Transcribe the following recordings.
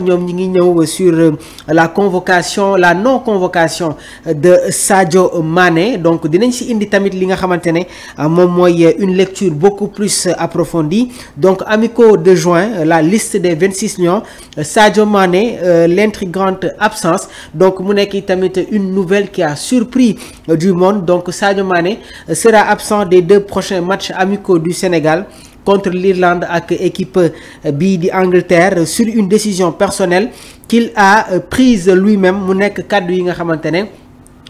ñoom ñi ngi ñëw sur la convocation la non convocation de Sadio Mané donc dinañ ci indi tamit li nga xamante ne moom mooy une lecture beaucoup plus approfondie donc amicaux de juin la liste des 26 lions Sadio Mané l'intrigante absence donc mu nekk tamit une nouvelle qui a surpris du monde donc Sadio Mané sera absent des 2 prochains matchs amicaux du Sénégal contre l'Irlande ak équipe bii di Angleterre sur une décision personnelle qu'il a prise lui-même mu nekk kàddu yi nga xamante ne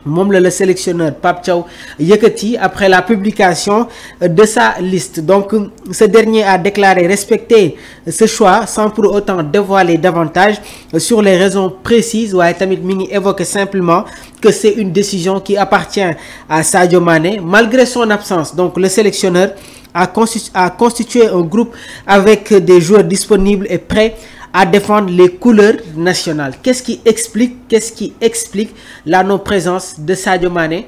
moom la le sélectionneur Pape Thiaw yëkkati après la publication de sa liste donc ce dernier a déclaré respecter ce choix sans pour autant dévoiler davantage sur les raisons précises waaye tamit mi ngi évoquer simplement que c'est une décision qui appartient à Sadio Mané malgré son absence donc le sélectionneur a constitué un groupe avec des joueurs disponibles et prêts à défendre les couleurs nationales. Qu'est-ce qui explique la non-présence de Sadio Mané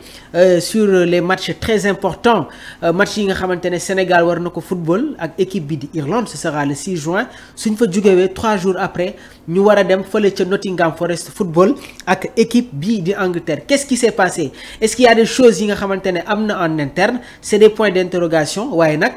sur les matchs très importants match yi nga xamante ne Sénégal war na ko football ak équipe bi di Irlande ce sera le 6 juin suñ fa jógewee 3 jours après ñu war a dem fële ca Nottingham Forest football ak équipe bi di Angleterre. Qu'est-ce qui s'est passé? Est-ce qu'il y a des choses yi nga xamante ne am na en interne? C'est des points d'interrogation waaye nag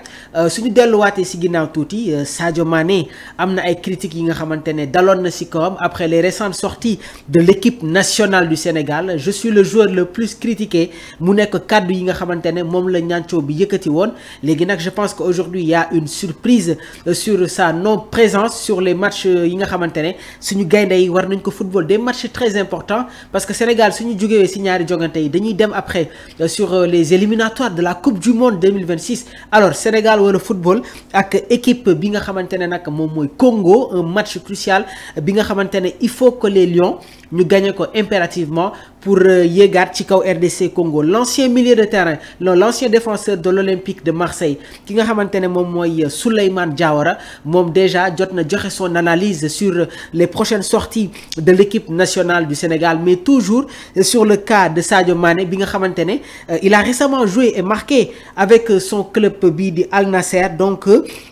suñu delluwaatee ci ginnaaw tuuti Sadio Mané am na ay critiques yi nga xamante ne daloon na ci kawam après les récentes sorties de l'équipe nationale du Sénégal. Je suis le joueur le plus critiqué mu nekk kàddu yi nga xamante ne moom la ñancoo bi yëkkati woon léegi nag je pense que aujourd'hui il y a une surprise sur sa non présence sur les matchs yi nga xamante ne suñu gaynde yi war nañ ko football des matchs très importants parce que Sénégal suñu jógewee ci ñaari jogante yi dañuy dem après sur les éliminatoires de la Coupe du Monde 2026 alors Sénégal war a football ak équipe bi nga xamante ne nag moom mooy Congo un match crucial bi nga xamante ne il faut que les Lions ñu gagner ko impérativement pour yéegaat ci kaw RDC Congo l'ancien milieu de terrain l'ancien défenseur de l'Olympique de Marseille ki nga xamante ne moom mooy Souleymane Diawara moom déjà jot na joxe son analyse sur les prochaines sorties de l'équipe nationale du Sénégal mais toujours sur le cas de Sadio Mané bi nga xamante ne il a récemment joué et marqué avec son club bii di Al Nasser donc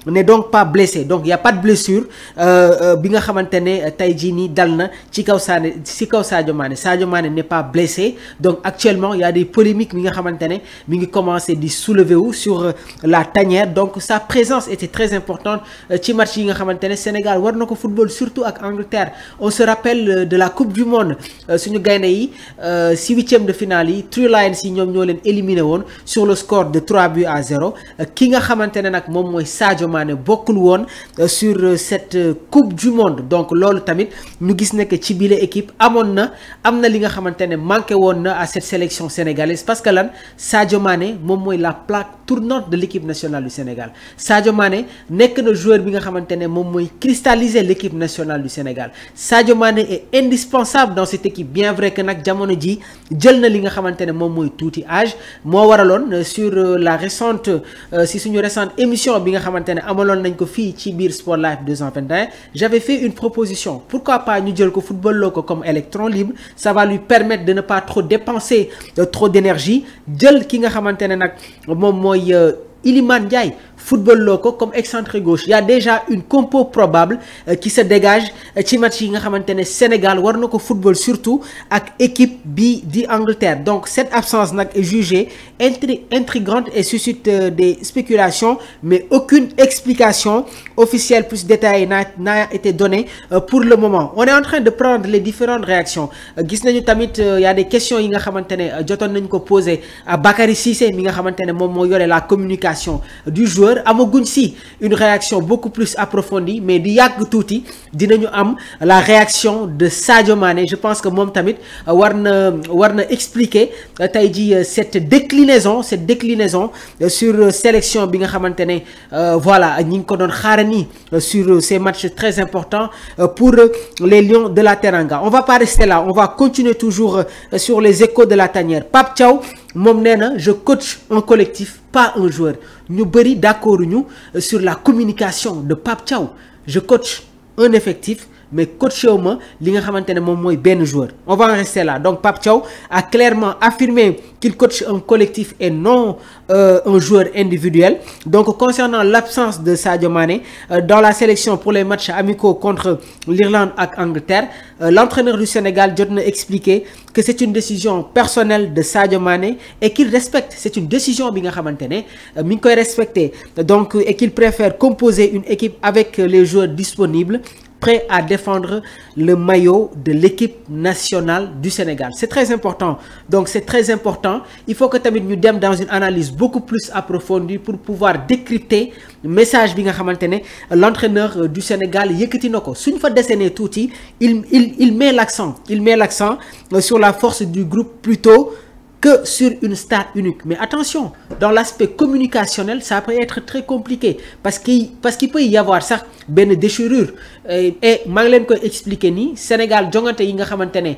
n'est donc pas blessé donc il y a pas de blessure bi nga xamante ne tey jii nii dal na ci kaw Sadio Mané n'est pas blessé donc actuellement il y a des polémiques mi nga xamante ne mi ngi commencer di soulever wu sur la tanière donc sa présence était très importante ci match yi nga xamante ne Sénégal war na ko football surtout ak Angleterre on se rappelle de la Coupe du Monde suñu gaynde yi ci 8e de finale yi Three Lions yi ñoom ñoo leen éliminé woon sur le score de 3-0 ki nga xamante ne nag moom mooy Sadio Mané bokkul woon sur cette Coupe du Monde donc loolu tamit ñu gis ne que ci bile équipe am na li nga xamante ne manqué woon na à cette sélection sénégalaise parce que lan Sadio Mané moom mooy la plaque tournante de l'équipe nationale du Sénégal Sadio Mané nekk na joueur bi nga xamante ne moom mooy cristalliser l'équipe nationale du Sénégal Sadio Mané est indispensable dans cette équipe bien vrai que nag jamono ji jël na li nga xamante ne moom mooy tuuti âge moo waraloon sur la récente si suñu récente émission bi nga xamante ne amaloon nañ ko fii ci biir Sport Life 221 j'avais fait une proposition pourquoi pas ñu jël ko football loo ko comme électron libre ça va lui permettre de ne pas trop dépenser trop d'énergie jël ki nga xamante ne nag moom mooy Iliman Ndiaye football loo ko comme excentré gauche il y a déjà une compo probable qui se dégage ci match yi nga xamante ne Sénégal war na ko football surtout ak équipe bi di Angleterre donc cette absence nag est jugée intrigante et suscite des spéculations mais aucune explication officielle plus détaillée n'a été donnée pour le moment on est en train de prendre les différentes réactions gis nañu tamit il y a des questions yi nga xamante ne jotoon nañu ko poser à Bakary Cissé mi nga xamante ne moom moo yore la communication du joueur amaguñ si une réaction beaucoup plus approfondie mais di yàgg tuuti dinañu am la réaction de Sadio Mané je pense que moom tamit war na expliquer tey ji cette déclinaison sur sélection bi nga xamante ne voilà ñi ngi ko doon xaarani sur ces matchs très importants pour les Lions de la Teranga on va pas rester là on va continuer toujours sur les échos de la tanière Pape Thiaw moom nee na je coach un collectif pas un joueur ñu bëri d'accord ñu sur la communication de Pape Thiaw je coach un effectif mais coaché wu ma li nga xamante ne moom mooy benn joueur. On va en rester là. Donc Pape Thiaw a clairement affirmé qu'il coach un collectif et non un joueur individuel. Donc concernant l'absence de Sadio Mané dans la sélection pour les matchs amicaux contre l'Irlande ak Angleterre, l'entraîneur du Sénégal jot na expliquer que c'est une décision personnelle de Sadio Mané et qu'il respecte. C'est une décision bi nga xamante ne mi ngi koy respecter. Donc et qu'il préfère composer une équipe avec les joueurs disponibles prêts à défendre le maillot de l'équipe nationale du Sénégal. C'est très important. Donc c'est très important. Il faut que tamit ñu dem dans une analyse beaucoup plus approfondie pour pouvoir décrypter message bi nga xamante ne l'entraîneur du Sénégal yëkkati na ko. Suñ fa dessiné tuuti, il met l'accent sur la force du groupe plutôt que sur une star unique. Mais attention, dans l'aspect communicationnel, ça peut être très compliqué parce qu'il peut y avoir sax benn déchirure et maa ngi leen koy expliquer nii Sénégal jongante yi nga xamante ne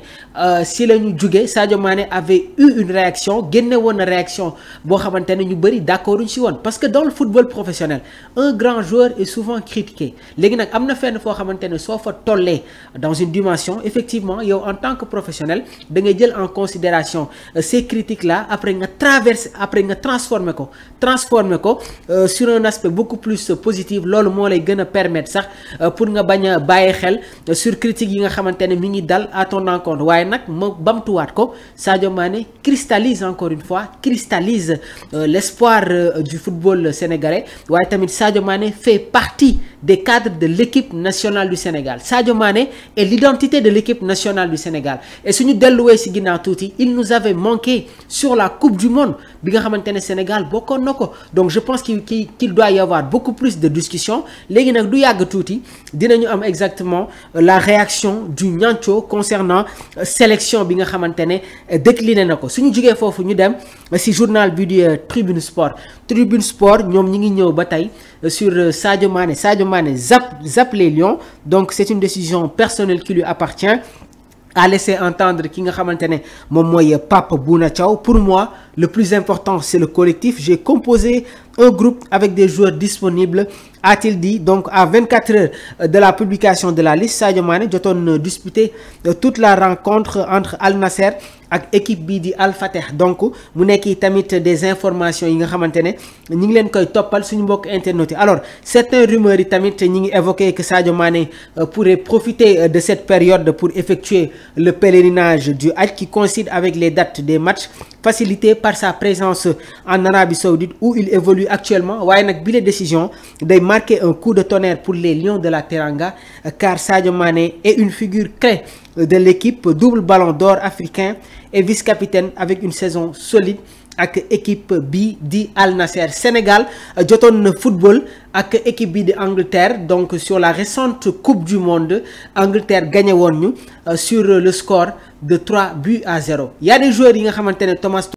si la ñu jugee Sadio Mané avait eu une réaction génne woon na réaction boo xamante ne ñu bëri d'accord uñ si woon parce que dans le football professionnel un grand joueur est souvent critiqué. Léegi nag am na fenn foo xamante ne soo fa tollee dans une dimension effectivement yow en tant que professionnel da ngay jël en considération ces critiques là après nga transformer ko sur un aspect beaucoup plus positif. Loolu moo lay gën a permettre sax pour nga bañ a bàyyi xel sur critique yi nga xamante ne mi ngi dal à ton encontre. Waaye nag ma bamtuwaat ko Sadio Mané cristallise encore une fois l'espoir du football sénégalais. Waaye tamit Sadio Mané fait partie des cadres de l'équipe nationale du Sénégal. Sadio Mané est l'identité de l'équipe nationale du Sénégal et suñu delluwee ci ginnaaw tuuti il nous avait manqué sur la Coupe du Monde bi nga xamante ne Sénégal bokkoon na ko. Donc je pense qu'il doit y avoir beaucoup plus de discussion. Léegi nag du yàgg tuuti dinañu am exactement la réaction du Niancho concernant sélection bi nga xamante ne décliné na ko. Suñu jugee foofu ñu dem ci journal bi di Tribune Sport ñoom ñi ngi ñëw ba tey sur Sadio Mané zappe les Lions. Donc c'est une décision personnelle qui lui appartient. A laissé entendre ki nga xamante ne moom mooy Pape Bouna Thiaw. Pour moi le plus important c'est le collectif. J'ai composé un groupe avec des joueurs disponibles, a-t-il dit. Donc à 24 heures de la publication de la liste, Sadio Mané jotoon disputer toute la rencontre entre Al Nasser ak équipe bii di Al Fateh. Donc mu nekk tamit des informations yi nga xamante ne ñi ngi leen koy toppal suñu mbokk internautes yi. Alors certaines rumeurs yi tamit ñi ngi évoqué que Sadio Mané pourrait profiter de cette période pour effectuer le pèlerinage du Hajj qui coïncide avec les dates des matchs facilité par sa présence en Arabie Saoudite où il évolue actuellement. Waaye nag bi la décision day marquer un coup de tonnerre pour les Lions de la Teranga car Sadio Mané est une figure clé de l'équipe, double ballon d'or africain et vice-capitaine avec une saison solide ak équipe bi di Al Nasser. Sénégal jotoon na football ak équipe bi di Angleterre. Donc sur la récente Coupe du Monde Angleterre gagné woon ñu sur le score de 3-0. Il y a des joueurs yi nga xamante ne Thomas